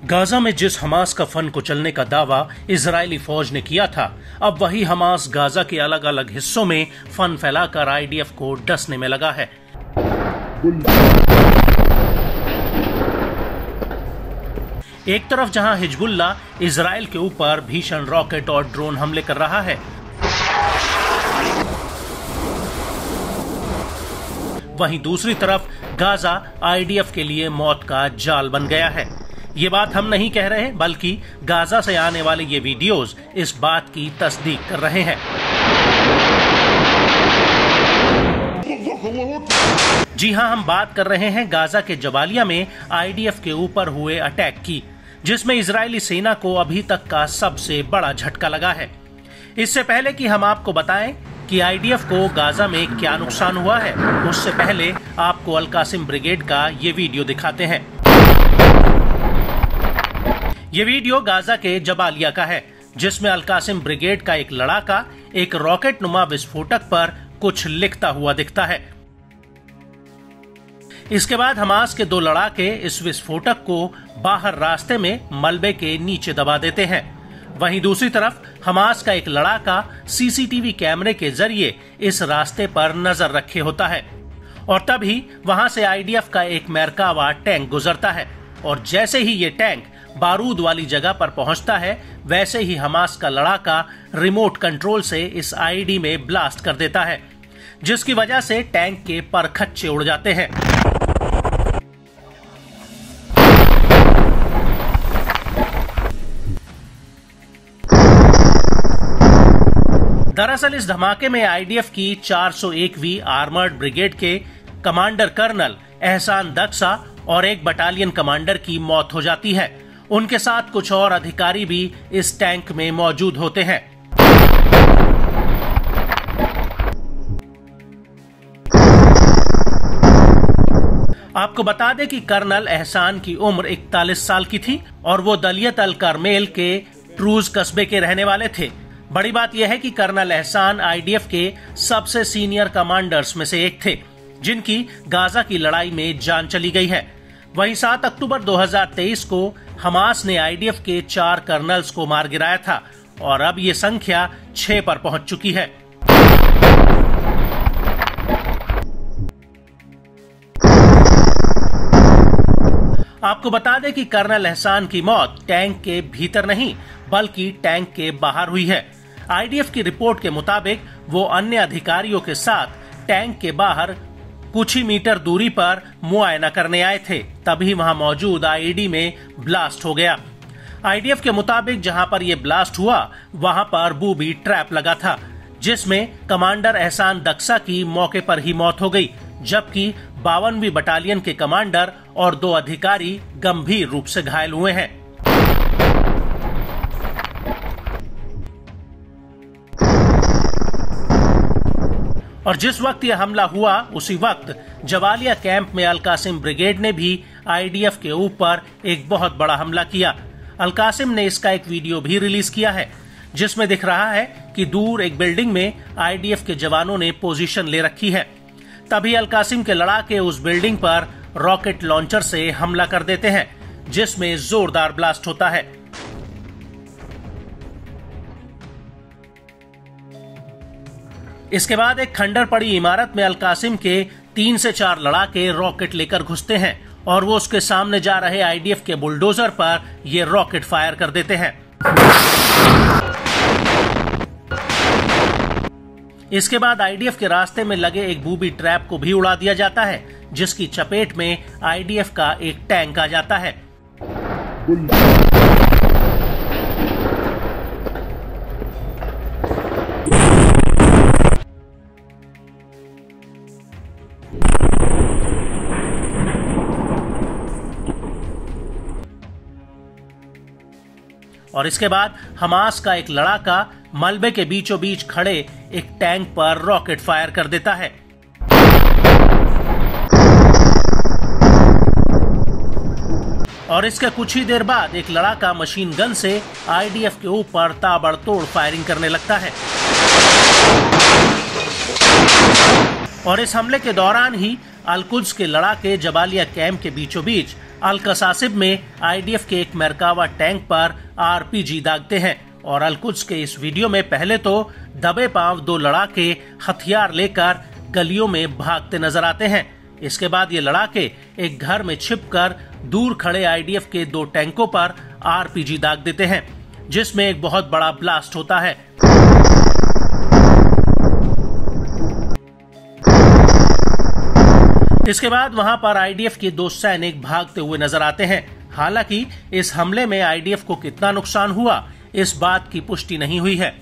Gaza में जिस Hamas का फन कुचलने का दावा इजरायली फौज ने किया था, अब वही हमास गाजा के अलग अलग हिस्सों में फन फैलाकर आईडीएफ को डसने में लगा है। एक तरफ जहां हिजबुल्ला इजरायल के ऊपर भीषण रॉकेट और ड्रोन हमले कर रहा है, वहीं दूसरी तरफ गाजा आईडीएफ के लिए मौत का जाल बन गया है। ये बात हम नहीं कह रहे, बल्कि गाजा से आने वाले ये वीडियोस इस बात की तस्दीक कर रहे हैं। जी हां, हम बात कर रहे हैं गाजा के जबालिया में आईडीएफ के ऊपर हुए अटैक की, जिसमें इजरायली सेना को अभी तक का सबसे बड़ा झटका लगा है। इससे पहले कि हम आपको बताएं कि आईडीएफ को गाजा में क्या नुकसान हुआ है, उससे पहले आपको अल कासिम ब्रिगेड का ये वीडियो दिखाते हैं। ये वीडियो गाजा के जबालिया का है, जिसमें अल कासिम ब्रिगेड का एक लड़ाका एक रॉकेट नुमा विस्फोटक पर कुछ लिखता हुआ दिखता है। इसके बाद हमास के दो लड़ाके इस विस्फोटक को बाहर रास्ते में मलबे के नीचे दबा देते हैं। वहीं दूसरी तरफ हमास का एक लड़ाका सीसीटीवी कैमरे के जरिए इस रास्ते पर नजर रखे होता है, और तभी वहां से आईडीएफ का एक मेरकावा टैंक गुजरता है, और जैसे ही ये टैंक बारूद वाली जगह पर पहुंचता है, वैसे ही हमास का लड़ाका रिमोट कंट्रोल से इस आईडी में ब्लास्ट कर देता है, जिसकी वजह से टैंक के परखच्चे उड़ जाते हैं। दरअसल इस धमाके में आईडीएफ की 401वीं आर्मर्ड ब्रिगेड के कमांडर कर्नल एहसान दक्सा और एक बटालियन कमांडर की मौत हो जाती है। उनके साथ कुछ और अधिकारी भी इस टैंक में मौजूद होते हैं। आपको बता दें कि कर्नल एहसान की उम्र 41 साल की थी और वो दलियत अल करमेल के ट्रूज कस्बे के रहने वाले थे। बड़ी बात यह है कि कर्नल एहसान आईडीएफ के सबसे सीनियर कमांडर्स में से एक थे, जिनकी गाजा की लड़ाई में जान चली गई है। वहीं 7 अक्टूबर 2023 को हमास ने आईडीएफ के 4 कर्नल्स को मार गिराया था, और अब ये संख्या 6 पर पहुंच चुकी है। आपको बता दें कि कर्नल एहसान की मौत टैंक के भीतर नहीं, बल्कि टैंक के बाहर हुई है। आईडीएफ की रिपोर्ट के मुताबिक वो अन्य अधिकारियों के साथ टैंक के बाहर कुछ ही मीटर दूरी पर मुआयना करने आए थे, तभी वहां मौजूद आईडी में ब्लास्ट हो गया। आईडीएफ के मुताबिक जहां पर यह ब्लास्ट हुआ, वहां पर बूबी ट्रैप लगा था, जिसमें कमांडर एहसान दक्सा की मौके पर ही मौत हो गई, जबकि 52वीं बटालियन के कमांडर और 2 अधिकारी गंभीर रूप से घायल हुए हैं। और जिस वक्त यह हमला हुआ, उसी वक्त जबालिया कैंप में अल कासिम ब्रिगेड ने भी आईडीएफ के ऊपर एक बहुत बड़ा हमला किया। अल कासिम ने इसका एक वीडियो भी रिलीज किया है, जिसमें दिख रहा है कि दूर एक बिल्डिंग में आईडीएफ के जवानों ने पोजीशन ले रखी है। तभी अल कासिम के लड़ाके उस बिल्डिंग पर रॉकेट लॉन्चर से हमला कर देते हैं, जिसमें जोरदार ब्लास्ट होता है। इसके बाद एक खंडर पड़ी इमारत में अल कासिम के 3 से 4 लड़ाके रॉकेट लेकर घुसते हैं, और वो उसके सामने जा रहे आईडीएफ के बुलडोजर पर ये रॉकेट फायर कर देते हैं। इसके बाद आईडीएफ के रास्ते में लगे एक बूबी ट्रैप को भी उड़ा दिया जाता है, जिसकी चपेट में आईडीएफ का एक टैंक आ जाता है। और इसके बाद हमास का एक लड़ाका मलबे के बीचों बीच खड़े एक टैंक पर रॉकेट फायर कर देता है। और इसके कुछ ही देर बाद एक लड़ाका मशीन गन से आईडीएफ के ऊपर ताबड़तोड़ फायरिंग करने लगता है। और इस हमले के दौरान ही अल-कुद्स के लड़ाके जबालिया कैंप के बीचों बीच अल कसासिब में आईडीएफ के एक मरकावा टैंक पर आरपीजी दागते हैं और अल कुद्स के इस वीडियो में पहले तो दबे पांव 2 लड़ाके हथियार लेकर गलियों में भागते नजर आते हैं। इसके बाद ये लड़ाके एक घर में छिपकर दूर खड़े आईडीएफ के 2 टैंकों पर आरपीजी दाग देते हैं, जिसमें एक बहुत बड़ा ब्लास्ट होता है। इसके बाद वहां पर आईडीएफ के 2 सैनिक भागते हुए नजर आते हैं। हालांकि इस हमले में आईडीएफ को कितना नुकसान हुआ, इस बात की पुष्टि नहीं हुई है।